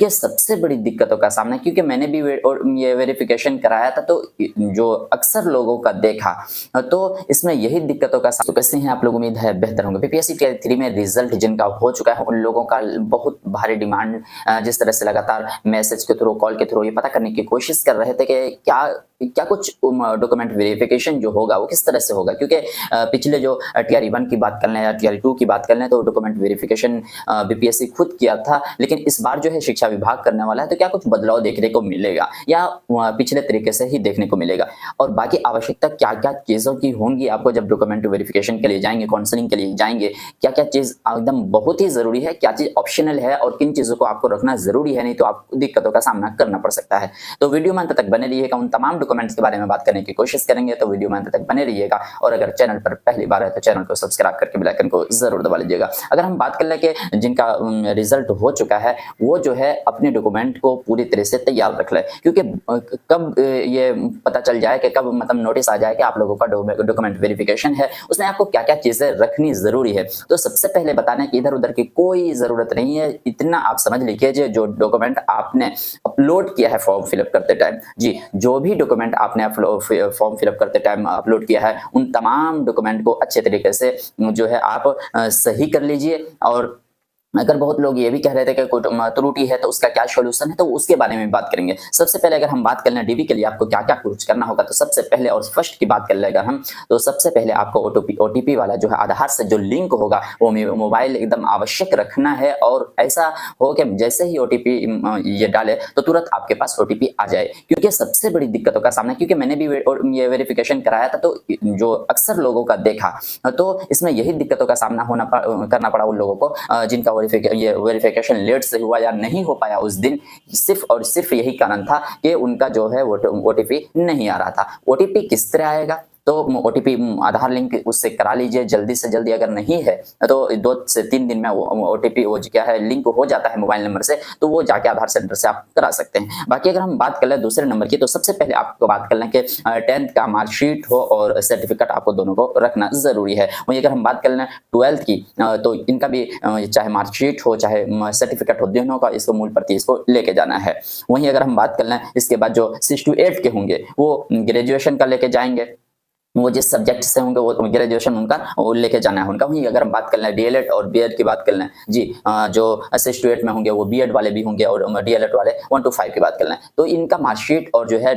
देखिए सबसे बड़ी दिक्कतों का सामना, क्योंकि मैंने भी ये वेरिफिकेशन कराया था, तो जो अक्सर लोगों का देखा तो इसमें यही दिक्कतों का सामना। तो कैसे हैं आप लोग, उम्मीद है बेहतर होंगे। बीपीएससी टियर 3 में रिजल्ट जिनका हो चुका है उन लोगों का बहुत भारी डिमांड, जिस तरह से लगातार मैसेज के थ्रू, कॉल के थ्रू ये पता करने की कोशिश कर रहे थे कि क्या कुछ डॉक्यूमेंट वेरिफिकेशन जो होगा वो किस तरह से होगा, क्योंकि पिछले जो टीआर 1 की बात कर लें या टीआर 2 की बात कर लें तो डॉक्यूमेंट वेरिफिकेशन बीपीएससी खुद किया था, लेकिन इस बार जो है शिक्षा विभाग करने वाला है, तो क्या कुछ बदलाव देखने को मिलेगा या पिछले तरीके से ही देखने को मिलेगा, और बाकी आवश्यकता क्या क्या चीजों की होंगी आपको जब डॉक्यूमेंट वेरिफिकेशन के लिए जाएंगे, काउंसलिंग के लिए जाएंगे, क्या क्या चीज एकदम बहुत ही जरूरी है, क्या चीज ऑप्शनल है और किन चीजों को आपको रखना जरूरी है, नहीं तो आपको दिक्कतों का सामना करना पड़ सकता है। तो वीडियो में अंत तक बने रहिएगा, उन तमाम डॉक्यूमेंट्स के बारे में बात करने की कोशिश करेंगे, तो वीडियो में अंत तक बने रहिएगा। और अगर चैनल पर पहली बार है तो चैनल को सब्सक्राइब करके बेल आइकन को जरूर दबा लीजिएगा। अगर हम बात कर लें कि जिनका रिजल्ट हो चुका है वो जो है अपने डॉक्यूमेंट को पूरी तरह से तैयार रख ले, क्योंकि कब ये पता चल जाए कि कब मतलब नोटिस आ जाए कि आप लोगों का डॉक्यूमेंट वेरिफिकेशन है, उसमें आपको क्या क्या चीजें रखनी जरूरी है। तो सबसे पहले बताने की इधर उधर की कोई जरूरत नहीं है, इतना आप समझ लीजिए जो डॉक्यूमेंट आपने अपलोड किया है फॉर्म फिलअप करते टाइम, जी जो भी डॉक्यूमेंट आपने फॉर्म फिलअप करते टाइम अपलोड किया है उन तमाम डॉक्यूमेंट को अच्छे तरीके से जो है आप सही कर लीजिए। और अगर बहुत लोग ये भी कह रहे थे कि कोई त्रुटि है तो उसका क्या सॉल्यूशन है, तो उसके बारे में बात करेंगे। सबसे पहले अगर हम बात कर लें डीबी के लिए आपको क्या क्या कुछ करना होगा, तो सबसे पहले और फर्स्ट की बात कर लेगा हम, तो सबसे पहले आपको ओटीपी वाला जो है आधार से जो लिंक होगा वो मोबाइल एकदम आवश्यक रखना है, और ऐसा हो कि जैसे ही ओटीपी ये डाले तो तुरंत आपके पास ओटीपी आ जाए, क्योंकि सबसे बड़ी दिक्कतों का सामना, क्योंकि मैंने भी ये वेरिफिकेशन कराया था, तो जो अक्सर लोगों का देखा तो इसमें यही दिक्कतों का सामना करना पड़ा उन लोगों को जिनका ये वेरिफिकेशन लेट से हुआ या नहीं हो पाया उस दिन। सिर्फ और सिर्फ यही कारण था कि उनका जो है ओटीपी नहीं आ रहा था। ओटीपी किस तरह आएगा, तो ओटीपी आधार लिंक उससे करा लीजिए जल्दी से जल्दी, अगर नहीं है तो 2 से 3 दिन में ओटीपी वो क्या है लिंक हो जाता है मोबाइल नंबर से, तो वो जाके आधार सेंटर से आप करा सकते हैं। बाकी अगर हम बात कर लें दूसरे नंबर की, तो सबसे पहले आपको बात कर लें कि 10th का मार्कशीट हो और सर्टिफिकेट आपको दोनों को रखना जरूरी है। वहीं अगर हम बात कर लें 12th की, तो इनका भी चाहे मार्कशीट हो चाहे सर्टिफिकेट हो, दोनों का इसको मूल प्रति इसको लेके जाना है। वहीं अगर हम बात कर लें इसके बाद जो 6 to 8 के होंगे वो ग्रेजुएशन का लेके जाएंगे, वो जिस सब्जेक्ट से होंगे वो ग्रेजुएशन उनका वो लेके जाना है उनका। वहीं अगर हम बात कर लें डीएलएड और बीएड की बात कर लें, जी जो 6 to 8 में होंगे वो बीएड वाले भी होंगे और डीएलएड वाले 1 to 5 की बात कर लें, तो इनका मार्कशीट और जो है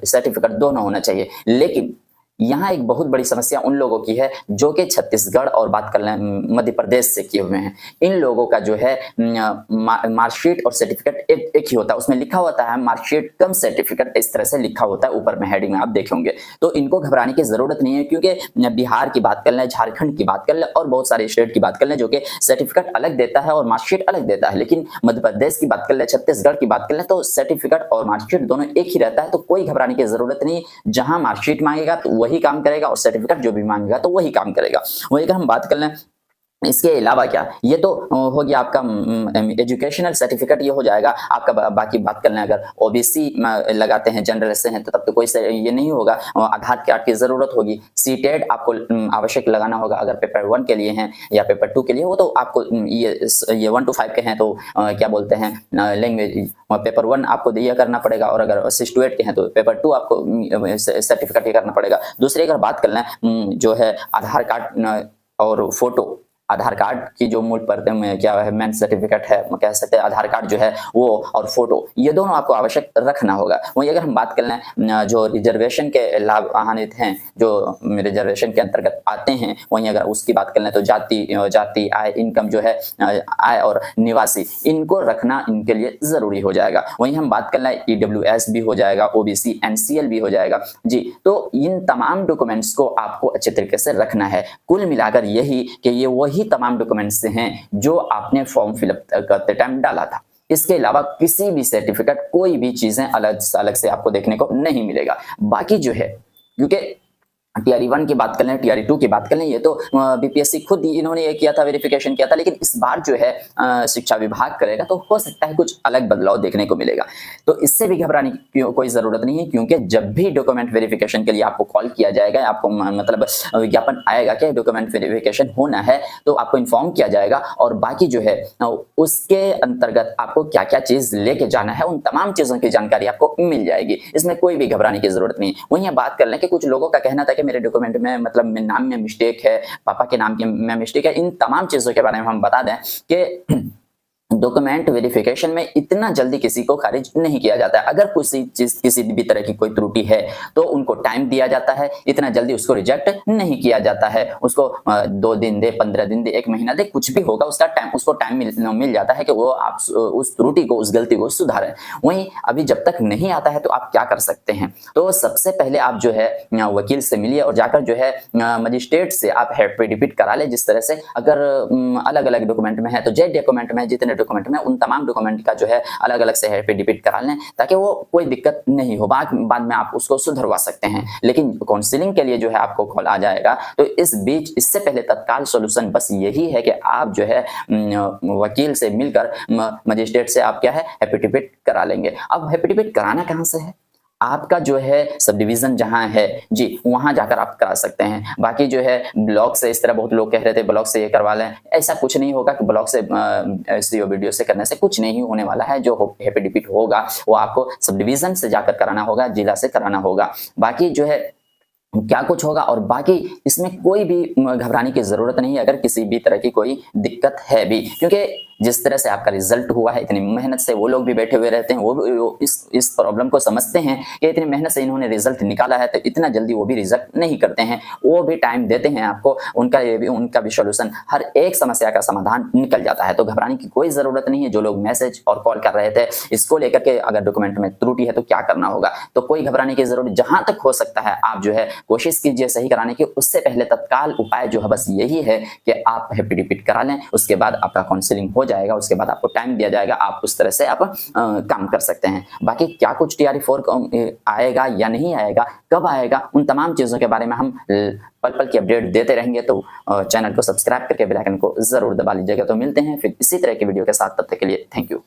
सर्टिफिकेट दोनों होना चाहिए। लेकिन यहाँ एक बहुत बड़ी समस्या उन लोगों की है जो कि छत्तीसगढ़ और बात कर लें मध्य प्रदेश से किए हुए हैं। इन लोगों का जो है मार्कशीट और सर्टिफिकेट एक ही होता है, उसमें लिखा होता है मार्कशीट कम सर्टिफिकेट, इस तरह से लिखा होता है ऊपर में हेडिंग में आप देखे होंगे। तो इनको घबराने की जरूरत नहीं है, क्योंकि बिहार की बात कर लें, झारखंड की बात कर लें और बहुत सारे स्टेट की बात कर लें जो कि सर्टिफिकेट अलग देता है और मार्कशीट अलग देता है, लेकिन मध्य प्रदेश की बात कर लें, छत्तीसगढ़ की बात कर लें, तो सर्टिफिकेट और मार्कशीट दोनों एक ही रहता है। तो कोई घबराने की जरूरत नहीं, जहां मार्कशीट मांगेगा तो वही काम करेगा और सर्टिफिकेट जो भी मांगेगा तो वही काम करेगा। वही अगर हम बात कर लें इसके अलावा क्या, ये तो हो गया आपका एजुकेशनल सर्टिफिकेट, ये हो जाएगा आपका। बाकी बात कर लें अगर ओबीसी लगाते हैं, जनरल से हैं, तो तब तो कोई ये नहीं होगा, आधार कार्ड की जरूरत होगी। सीटेड आपको आवश्यक लगाना होगा अगर पेपर 1 के लिए हैं या पेपर 2 के लिए हो, तो आपको ये 1 to 5 के हैं तो क्या बोलते हैं लैंग्वेज पेपर 1 आपको ये करना पड़ेगा, और अगर 6 to 8 के हैं तो पेपर 2 आपको सर्टिफिकेट ये करना पड़ेगा। दूसरी अगर बात कर लें जो है आधार कार्ड और फोटो, आधार कार्ड की जो मूल पर्दे में क्या है मेन सर्टिफिकेट है, कह सकते हैं आधार कार्ड जो है वो और फोटो, ये दोनों आपको आवश्यक रखना होगा। वहीं अगर हम बात कर लें जो रिजर्वेशन के लाभ आन्वित हैं, जो रिजर्वेशन के अंतर्गत आते हैं, वहीं अगर उसकी बात कर लें तो जाति आय इनकम जो है आय और निवासी, इनको रखना इनके लिए जरूरी हो जाएगा। वहीं हम बात कर लें ईडब्ल्यूएस भी हो जाएगा, ओबीसी एनसीएल भी हो जाएगा, जी तो इन तमाम डॉक्यूमेंट्स को आपको अच्छे तरीके से रखना है। कुल मिलाकर यही कि ये वही तमाम डॉक्यूमेंट्स हैं जो आपने फॉर्म फिलअप करते टाइम डाला था। इसके अलावा किसी भी सर्टिफिकेट कोई भी चीजें अलग से आपको देखने को नहीं मिलेगा। बाकी जो है क्योंकि TRE 1 की बात कर लें, TRE 2 की बात कर लें, ये तो बीपीएससी खुद ही इन्होंने ये किया था, वेरिफिकेशन किया था, लेकिन इस बार जो है शिक्षा विभाग करेगा तो हो सकता है कुछ अलग बदलाव देखने को मिलेगा। तो इससे भी घबराने की कोई ज़रूरत नहीं है, क्योंकि जब भी डॉक्यूमेंट वेरिफिकेशन के लिए आपको कॉल किया जाएगा, आपको मतलब विज्ञापन आएगा कि डॉक्यूमेंट वेरिफिकेशन होना है, तो आपको इन्फॉर्म किया जाएगा और बाकी जो है उसके अंतर्गत आपको क्या-क्या चीज़ लेके जाना है, उन तमाम चीज़ों की जानकारी आपको मिल जाएगी। इसमें कोई भी घबराने की ज़रूरत नहीं है। वहीं बात कर लें कि कुछ लोगों का कहना था कि मेरे डॉक्यूमेंट में मतलब मेरे नाम में मिस्टेक है, पापा के नाम में मिस्टेक है। इन तमाम चीज़ों के बारे में हम बता दें कि डॉक्यूमेंट वेरिफिकेशन में इतना जल्दी किसी को खारिज नहीं किया जाता है। अगर किसी भी तरह की कोई त्रुटि है तो उनको टाइम दिया जाता है, इतना जल्दी उसको रिजेक्ट नहीं किया जाता है। उसको 2 दिन दे, 15 दिन दे, 1 महीना दे, कुछ भी होगा उसको टाइम मिल जाता है कि वो आप उस त्रुटि को, उस गलती को सुधारें। वहीं अभी जब तक नहीं आता है तो आप क्या कर सकते हैं? तो सबसे पहले आप जो है वकील से मिलिए और जाकर जो है मजिस्ट्रेट से आप एफिडेविट करा लें। जिस तरह से अगर अलग-अलग डॉक्यूमेंट में है तो जे डॉक्यूमेंट में जितने डॉक्यूमेंट में उन तमाम डॉक्यूमेंट का जो है अलग-अलग से एफिडेविट करा लें, ताकि वो कोई दिक्कत नहीं हो, बाद में आप उसको सुधरवा सकते हैं। लेकिन काउंसलिंग के लिए जो है आपको कॉल आ जाएगा, तो इस बीच इससे पहले तत्काल सॉल्यूशन बस यही है कि आप जो है वकील से मिलकर मजिस्ट्रेट से आप क्या है एफिडेविट करा लेंगे। अब एफिडेविट कराना कहाँ से है? आपका जो है सब डिवीजन जहाँ है जी, वहाँ जाकर आप करा सकते हैं। बाकी जो है ब्लॉक से, इस तरह बहुत लोग कह रहे थे ब्लॉक से ये करवा लें, ऐसा कुछ नहीं होगा कि ब्लॉक से SDO वीडियो से करने से कुछ नहीं होने वाला है। जो एफिडेविट होगा वो आपको सब डिवीजन से जाकर कराना होगा, जिला से कराना होगा। बाकी जो है क्या कुछ होगा, और बाकी इसमें कोई भी घबराने की ज़रूरत नहीं है अगर किसी भी तरह की कोई दिक्कत है भी, क्योंकि जिस तरह से आपका रिजल्ट हुआ है, इतनी मेहनत से वो लोग भी बैठे हुए रहते हैं, वो इस प्रॉब्लम को समझते हैं कि इतनी मेहनत से इन्होंने रिजल्ट निकाला है, तो इतना जल्दी वो भी रिजेक्ट नहीं करते हैं, वो भी टाइम देते हैं आपको। उनका भी सॉल्यूशन, हर एक समस्या का समाधान निकल जाता है। तो घबराने की कोई ज़रूरत नहीं है। जो लोग मैसेज और कॉल कर रहे थे इसको लेकर के, अगर डॉक्यूमेंट में त्रुटि है तो क्या करना होगा, तो कोई घबराने की ज़रूरत, जहाँ तक हो सकता है आप जो है कोशिश कीजिए सही कराने की। उससे पहले तत्काल उपाय जो है बस यही है कि आप एफिडेविट करा लें, उसके बाद आपका काउंसलिंग हो जाएगा, उसके बाद आपको टाइम दिया जाएगा, आप उस तरह से आप काम कर सकते हैं। बाकी क्या कुछ TRE 4 आएगा या नहीं आएगा, कब आएगा, उन तमाम चीज़ों के बारे में हम पल-पल की अपडेट देते रहेंगे। तो चैनल को सब्सक्राइब करके बेल आइकन को ज़रूर दबा लीजिएगा। तो मिलते हैं फिर इसी तरह की वीडियो के साथ, तब तक के लिए थैंक यू।